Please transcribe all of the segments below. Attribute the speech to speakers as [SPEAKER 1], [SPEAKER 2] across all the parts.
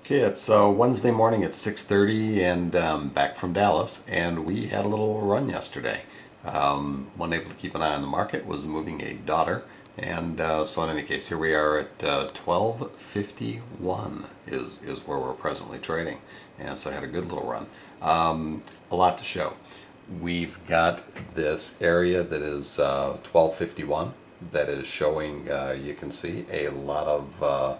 [SPEAKER 1] Okay, it's Wednesday morning at 6:30 and back from Dallas, and we had a little run yesterday. Wasn't able to keep an eye on the market, was moving a daughter, and so in any case, here we are at 12:51 is where we're presently trading, and so I had a good little run. A lot to show. We've got this area that is 1251 that is showing, you can see a lot of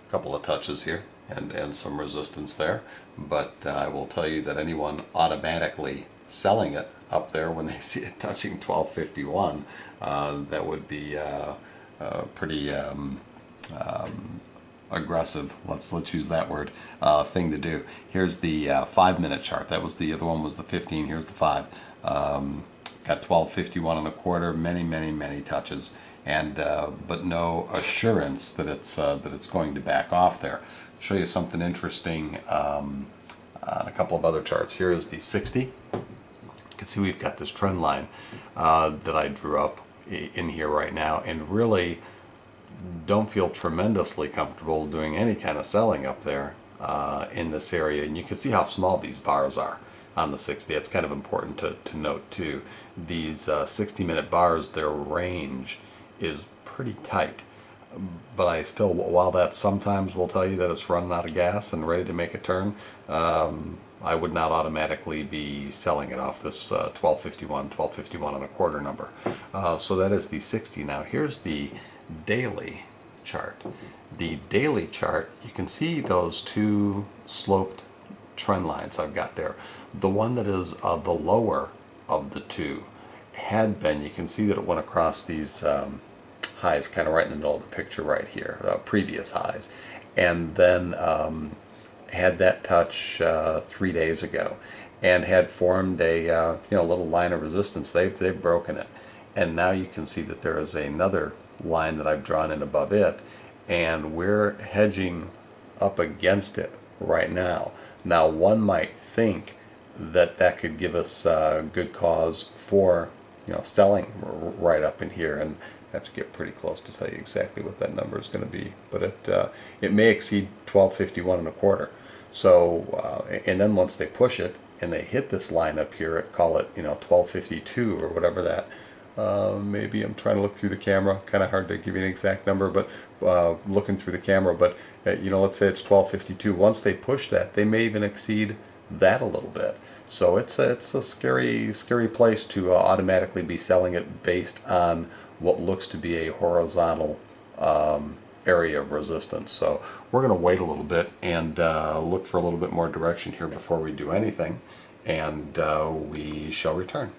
[SPEAKER 1] couple of touches here and some resistance there, but I will tell you that anyone automatically selling it up there when they see it touching 1251, that would be pretty aggressive, let's use that word, thing to do. Here's the 5-minute chart. That was the other one, was the 15. Here's the 5. Got 1251 and a quarter, many touches, and but no assurance that it's going to back off there. I'll show you something interesting on a couple of other charts. Here is the 60. You can see we've got this trend line that I drew up in here right now, and really don't feel tremendously comfortable doing any kind of selling up there in this area. And you can see how small these bars are on the 60. It's kind of important to note too. These 60-minute bars, their range is pretty tight. But I still, while that sometimes will tell you that it's running out of gas and ready to make a turn, I would not automatically be selling it off this 1251 and a quarter number. So that is the 60. Now here's the daily chart. The daily chart, you can see those two sloped trend lines I've got there. The one that is the lower of the two had been, you can see that it went across these highs kind of right in the middle of the picture right here, previous highs, and then had that touch 3 days ago and had formed a little line of resistance. They've broken it, and now you can see that there is another line that I've drawn in above it, and we're hedging up against it right now. Now one might think that that could give us good cause for selling right up in here, and I have to get pretty close to tell you exactly what that number is going to be, but it may exceed 1251 and a quarter. So and then once they push it and they hit this line up here at, call it 1252 or whatever that, maybe I'm trying to look through the camera, kind of hard to give you an exact number, but looking through the camera, but let's say it's 1252. Once they push that, they may even exceed that a little bit. So it's a scary place to automatically be selling it based on what looks to be a horizontal area of resistance. So we're going to wait a little bit and look for a little bit more direction here before we do anything, and we shall return.